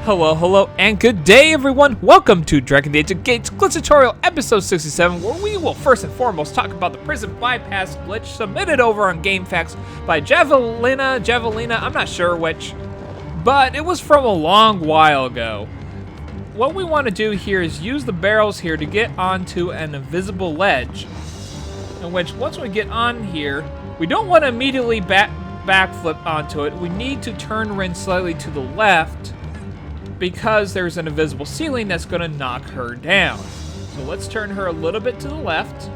Hello, and good day, everyone! Welcome to Drakan the Age of Gates glitch tutorial episode 67, where we will first and foremost talk about the prison bypass glitch submitted over on GameFAQs by Javelina, I'm not sure which, but it was from a long while ago. What we want to do here is use the barrels here to get onto an invisible ledge, in which once we get on here, we don't want to immediately backflip onto it. We need to turn Rynn slightly to the left, because there's an invisible ceiling that's going to knock her down. So let's turn her a little bit to the left.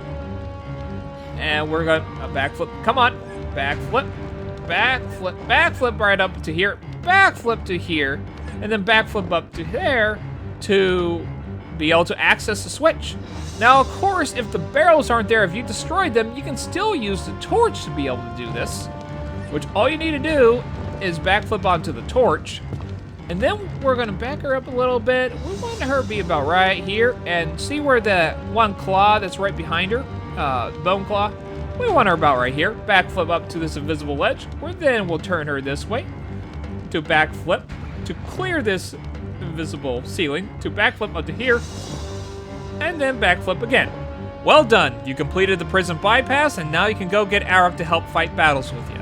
And we're going to backflip. Come on. Backflip. Backflip. Backflip right up to here. Backflip to here. And then backflip up to there to be able to access the switch. Now, of course, if the barrels aren't there, if you destroyed them, you can still use the torch to be able to do this. Which all you need to do is backflip onto the torch. And then we're gonna back her up a little bit. We want her to be about right here, and see where the one claw that's right behind her, bone claw, we want her about right here. Backflip up to this invisible ledge, where then we'll turn her this way to backflip, to clear this invisible ceiling, to backflip up to here, and then backflip again. Well done, you completed the prison bypass, and now you can go get Arokh to help fight battles with you.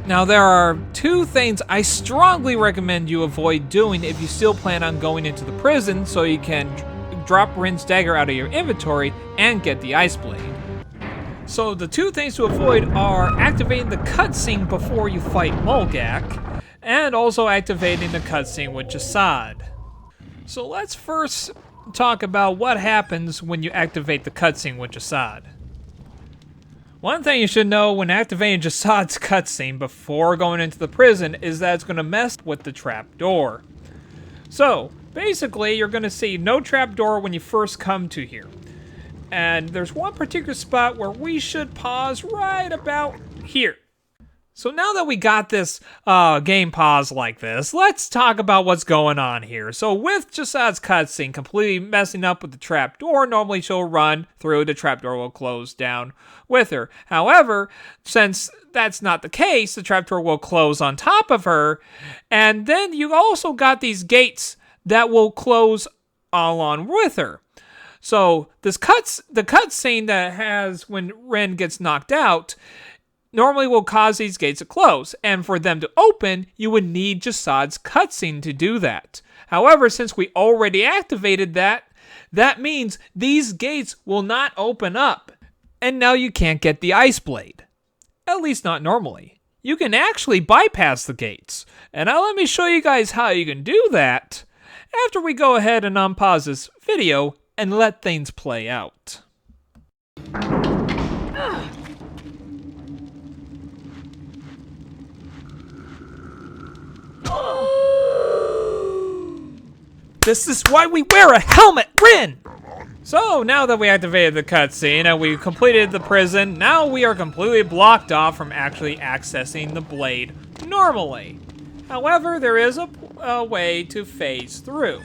Now, there are two things I strongly recommend you avoid doing if you still plan on going into the prison, so you can drop Rynn's dagger out of your inventory and get the ice blade. So the two things to avoid are activating the cutscene before you fight Maulgak, and also activating the cutscene with Jasaad. So let's first talk about what happens when you activate the cutscene with Jasaad. One thing you should know when activating Jasaad's cutscene before going into the prison is that it's going to mess with the trapdoor. So, basically, you're going to see no trapdoor when you first come to here. And there's one particular spot where we should pause right about here. So now that we got this game pause like this, let's talk about what's going on here. So with Jasaad's cutscene completely messing up with the trapdoor, normally she'll run through, the trapdoor will close down with her. However, since that's not the case, the trapdoor will close on top of her, and then you also got these gates that will close all on with her. So the cutscene that has when Rynn gets knocked out normally will cause these gates to close, and for them to open, you would need Jasaad's cutscene to do that. However, since we already activated that means these gates will not open up, and now you can't get the ice blade. At least not normally. You can actually bypass the gates, and now let me show you guys how you can do that after we go ahead and unpause this video and let things play out. This is why we wear a helmet, Rynn! So, now that we activated the cutscene and we completed the prison, now we are completely blocked off from actually accessing the blade normally. However, there is a way to phase through.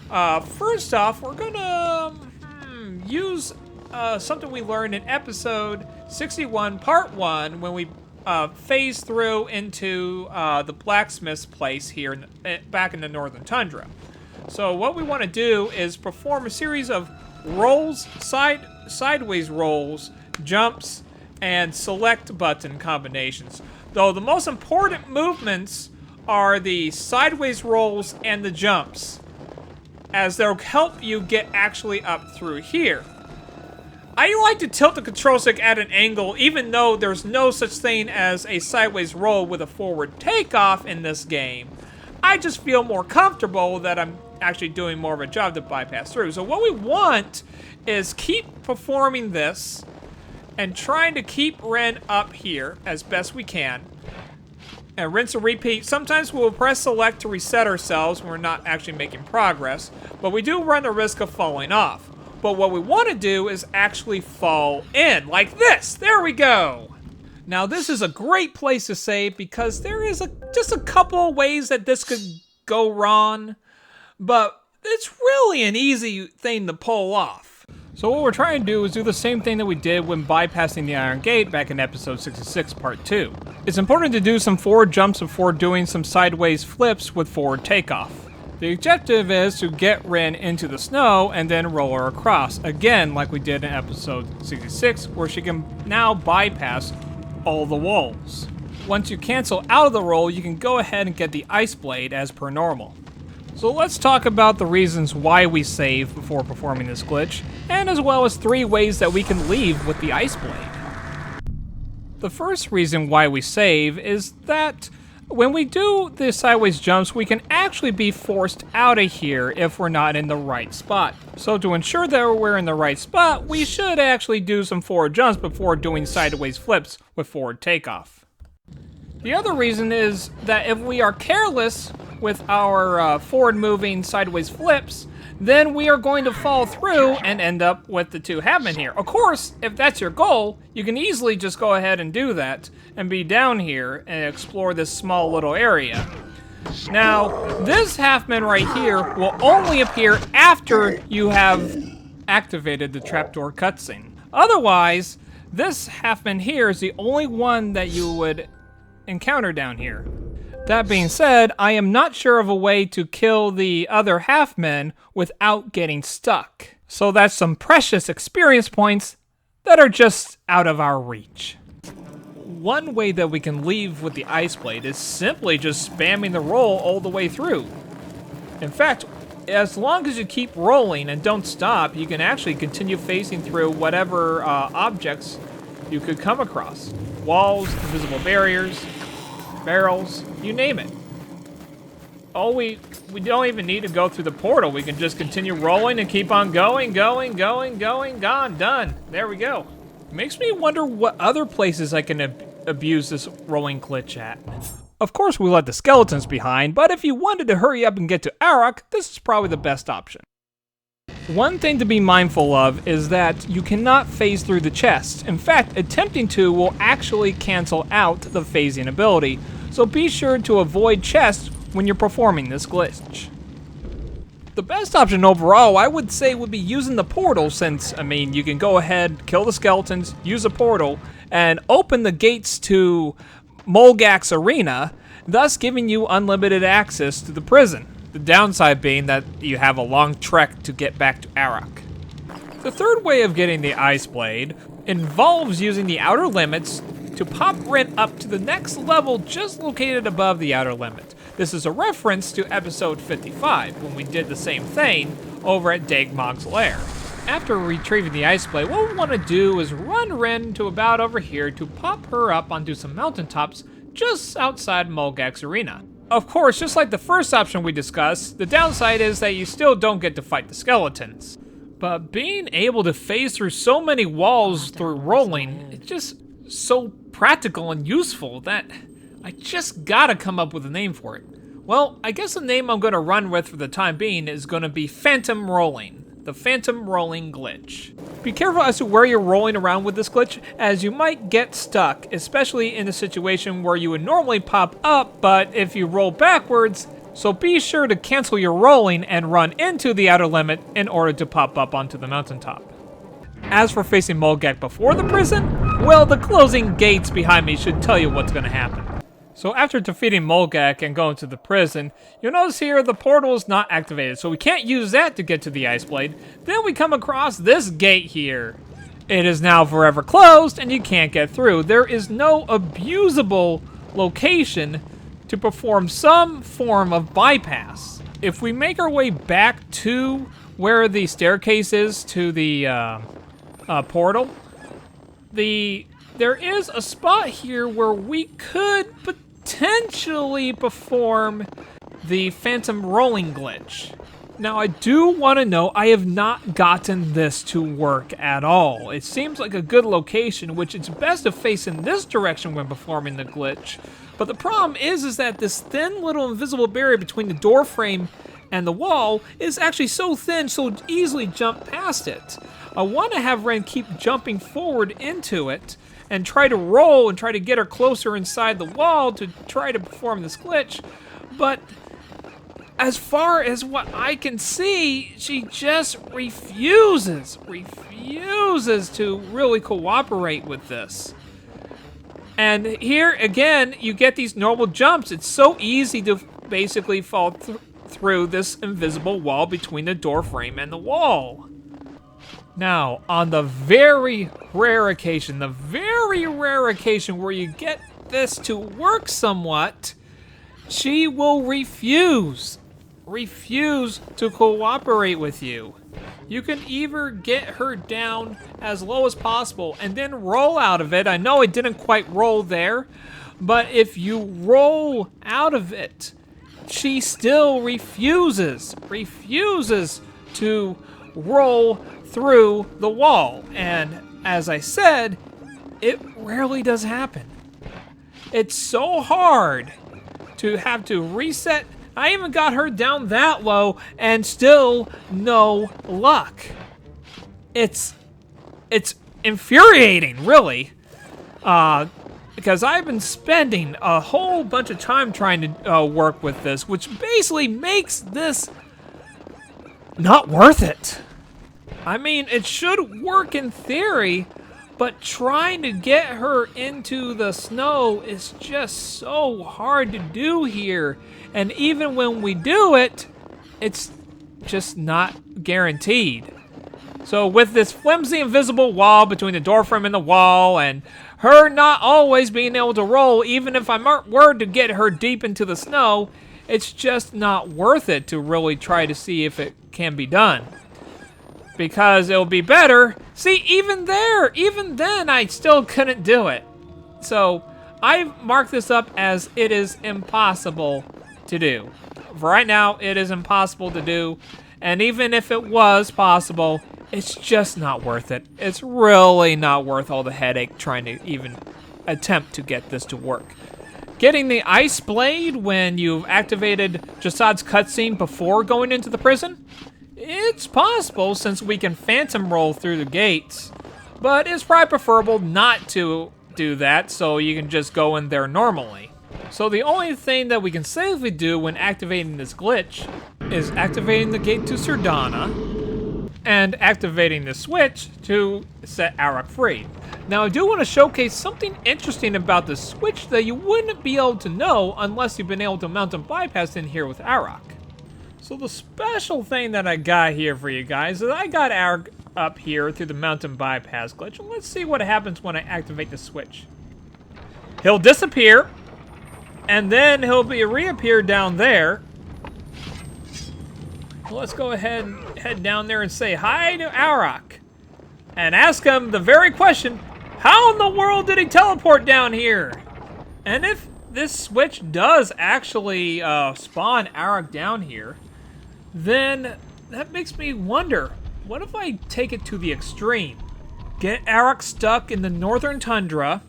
First off, we're gonna use something we learned in episode 61, part 1, when we phase through into the blacksmith's place here back in the northern tundra. So what we want to do is perform a series of rolls, sideways rolls, jumps, and select button combinations. Though the most important movements are the sideways rolls and the jumps, as they'll help you get actually up through here. I like to tilt the control stick at an angle, even though there's no such thing as a sideways roll with a forward takeoff in this game. I just feel more comfortable that I'm actually doing more of a job to bypass through. So what we want is keep performing this and trying to keep Rynn up here as best we can. And rinse and repeat. Sometimes we'll press select to reset ourselves when we're not actually making progress, but we do run the risk of falling off. But what we want to do is actually fall in, like this. There we go. Now this is a great place to save because there is just a couple ways that this could go wrong, but it's really an easy thing to pull off. So what we're trying to do is do the same thing that we did when bypassing the Iron Gate back in episode 66, part 2. It's important to do some forward jumps before doing some sideways flips with forward takeoff. The objective is to get Rynn into the snow and then roll her across, again like we did in episode 66, where she can now bypass all the walls. Once you cancel out of the roll, you can go ahead and get the Ice Blade as per normal. So let's talk about the reasons why we save before performing this glitch, and as well as 3 ways that we can leave with the Ice Blade. The first reason why we save is that when we do the sideways jumps, we can actually be forced out of here if we're not in the right spot. So to ensure that we're in the right spot, we should actually do some forward jumps before doing sideways flips with forward takeoff. The other reason is that if we are careless with our forward moving sideways flips, then we are going to fall through and end up with the 2 halfmen here. Of course, if that's your goal, you can easily just go ahead and do that and be down here and explore this small little area. Now, this halfman right here will only appear after you have activated the trapdoor cutscene. Otherwise, this halfman here is the only one that you would encounter down here. That being said, I am not sure of a way to kill the other halfmen without getting stuck. So that's some precious experience points that are just out of our reach. One way that we can leave with the Ice Blade is simply just spamming the roll all the way through. In fact, as long as you keep rolling and don't stop, you can actually continue facing through whatever objects you could come across. Walls, invisible barriers, barrels, you name it. We don't even need to go through the portal. We can just continue rolling and keep on going, gone, done. There we go. Makes me wonder what other places I can abuse this rolling glitch at. Of course, we left the skeletons behind, but if you wanted to hurry up and get to Arokh, this is probably the best option. One thing to be mindful of is that you cannot phase through the chest. In fact, attempting to will actually cancel out the phasing ability, so be sure to avoid chests when you're performing this glitch. The best option overall, I would say, would be using the portal since, you can go ahead, kill the skeletons, use a portal, and open the gates to Maulgak's arena, thus giving you unlimited access to the prison. The downside being that you have a long trek to get back to Arokh. The third way of getting the Ice Blade involves using the outer limits to pop Rynn up to the next level just located above the outer limit. This is a reference to episode 55, when we did the same thing over at Dagmog's lair. After retrieving the Ice Blade, what we want to do is run Rynn to about over here to pop her up onto some mountaintops just outside Maulgak's arena. Of course, just like the first option we discussed, the downside is that you still don't get to fight the skeletons. But being able to phase through so many walls through rolling, it's just so practical and useful that I just gotta come up with a name for it. Well, I guess the name I'm gonna run with for the time being is gonna be Phantom Rolling. The Phantom Rolling Glitch. Be careful as to where you're rolling around with this glitch, as you might get stuck, especially in a situation where you would normally pop up, but if you roll backwards, so be sure to cancel your rolling and run into the outer limit in order to pop up onto the mountaintop. As for facing Maulgak before the prison, well, the closing gates behind me should tell you what's going to happen. So after defeating Maulgak and going to the prison, you'll notice here the portal is not activated, so we can't use that to get to the Ice Blade. Then we come across this gate here. It is now forever closed and you can't get through. There is no abusable location to perform some form of bypass. If we make our way back to where the staircase is to the portal, there is a spot here where we could potentially perform the Phantom Rolling glitch. Now, I do want to know, I have not gotten this to work at all. It seems like a good location, which it's best to face in this direction when performing the glitch. But the problem is that this thin little invisible barrier between the door frame and the wall is actually so thin, so easily jump past it. I want to have Rynn keep jumping forward into it and try to roll and try to get her closer inside the wall to try to perform this glitch, but as far as what I can see, she just refuses to really cooperate with this. And here, again, you get these normal jumps. It's so easy to basically fall through this invisible wall between the door frame and the wall. Now, on the very rare occasion where you get this to work somewhat, she will refuse to cooperate with you. You can either get her down as low as possible and then roll out of it. I know it didn't quite roll there, but if you roll out of it, she still refuses to roll through the wall. And as I said, it rarely does happen. It's so hard to have to reset. I even got her down that low and still no luck. It's infuriating, really. Because I've been spending a whole bunch of time trying to work with this, which basically makes this not worth it. I mean, it should work in theory, but trying to get her into the snow is just so hard to do here. And even when we do it, it's just not guaranteed. So with this flimsy invisible wall between the doorframe and the wall, and her not always being able to roll, even if I were to get her deep into the snow, it's just not worth it to really try to see if it can be done. Because it'll be better. See, even then, I still couldn't do it. So I've marked this up as it is impossible to do. For right now, it is impossible to do. And even if it was possible, it's just not worth it. It's really not worth all the headache trying to even attempt to get this to work. Getting the ice blade when you've activated Jasaad's cutscene before going into the prison? It's possible since we can phantom roll through the gates, but it's probably preferable not to do that so you can just go in there normally. So the only thing that we can safely do when activating this glitch is activating the gate to Sardana and activating the switch to set Arokh free. Now I do want to showcase something interesting about the switch that you wouldn't be able to know unless you've been able to mount and bypass in here with Arokh. So the special thing that I got here for you guys is I got Arokh up here through the mountain bypass glitch. And let's see what happens when I activate the switch. He'll disappear, and then he'll reappear down there. Let's go ahead and head down there and say hi to Arokh. And ask him the very question, how in the world did he teleport down here? And if this switch does actually spawn Arokh down here, then that makes me wonder, what if I take it to the extreme? Get Arokh stuck in the northern tundra,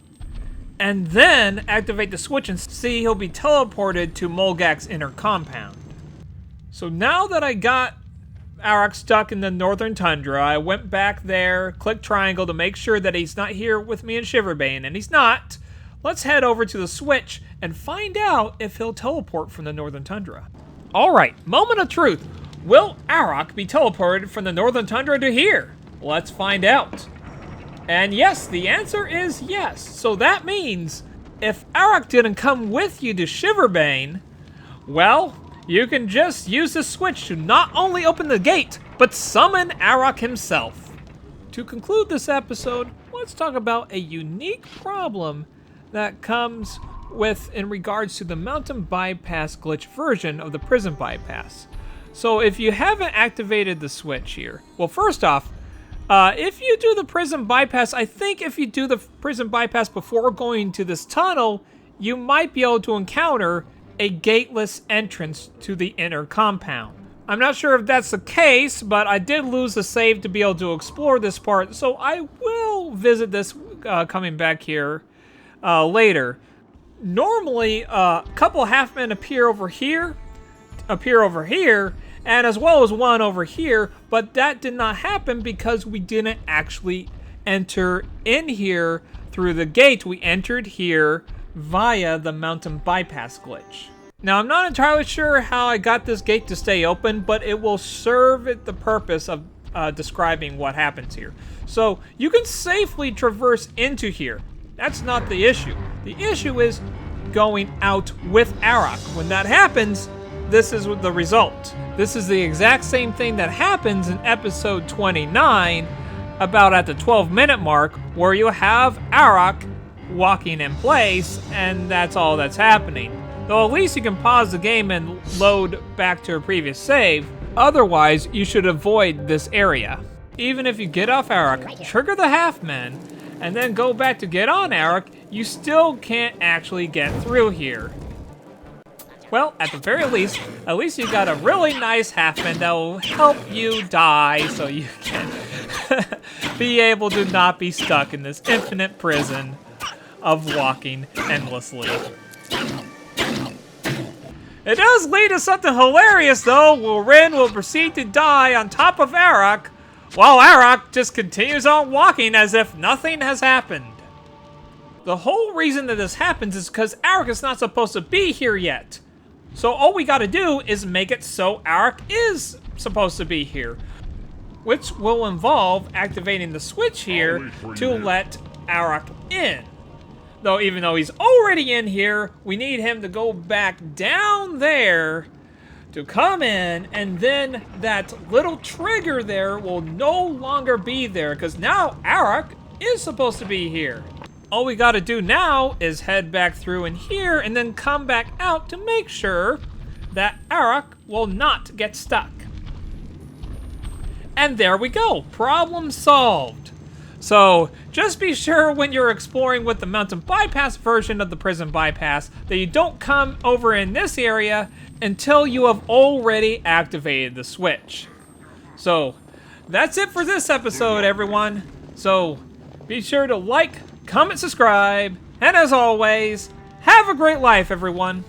and then activate the switch and see he'll be teleported to Maulgak's inner compound. So now that I got Arokh stuck in the northern tundra, I went back there, clicked triangle to make sure that he's not here with me in Shiverbane, and he's not. Let's head over to the switch and find out if he'll teleport from the northern tundra. Alright, moment of truth. Will Arokh be teleported from the northern tundra to here? Let's find out. And yes, the answer is yes. So that means if Arokh didn't come with you to Shiverbane, well, you can just use the switch to not only open the gate, but summon Arokh himself. To conclude this episode, let's talk about a unique problem that comes with in regards to the mountain bypass glitch version of the prison bypass. So if you haven't activated the switch here, well, first off, if you do the prison bypass, I think if you do the prison bypass before going to this tunnel, you might be able to encounter a gateless entrance to the inner compound. I'm not sure if that's the case, but I did lose the save to be able to explore this part, so I will visit this coming back here later. Normally, a couple half-men appear over here, and as well as one over here, but that did not happen because we didn't actually enter in here through the gate. We entered here via the mountain bypass glitch. Now, I'm not entirely sure how I got this gate to stay open, but it will serve the purpose of describing what happens here. So you can safely traverse into here. That's not the issue. The issue is going out with Arokh. When that happens, this is the result. This is the exact same thing that happens in episode 29, about at the 12-minute mark, where you have Arokh walking in place, and that's all that's happening. Though at least you can pause the game and load back to a previous save. Otherwise, you should avoid this area. Even if you get off Arokh, trigger the half-men, and then go back to get on Arokh, you still can't actually get through here. Well, at the very least, at least you got a really nice half-man that will help you die so you can be able to not be stuck in this infinite prison of walking endlessly. It does lead to something hilarious, though, where Rynn will proceed to die on top of Arokh, while Arokh just continues on walking as if nothing has happened. The whole reason that this happens is because Arokh is not supposed to be here yet. So all we gotta do is make it so Arokh is supposed to be here, which will involve activating the switch here to let Arokh in. Though even though he's already in here, we need him to go back down there to come in, and then that little trigger there will no longer be there, because now Arokh is supposed to be here. All we gotta do now is head back through in here and then come back out to make sure that Arokh will not get stuck. And there we go, problem solved. So just be sure when you're exploring with the mountain bypass version of the prison bypass that you don't come over in this area until you have already activated the switch. So that's it for this episode, everyone. So be sure to like, comment, subscribe, and as always, have a great life, everyone.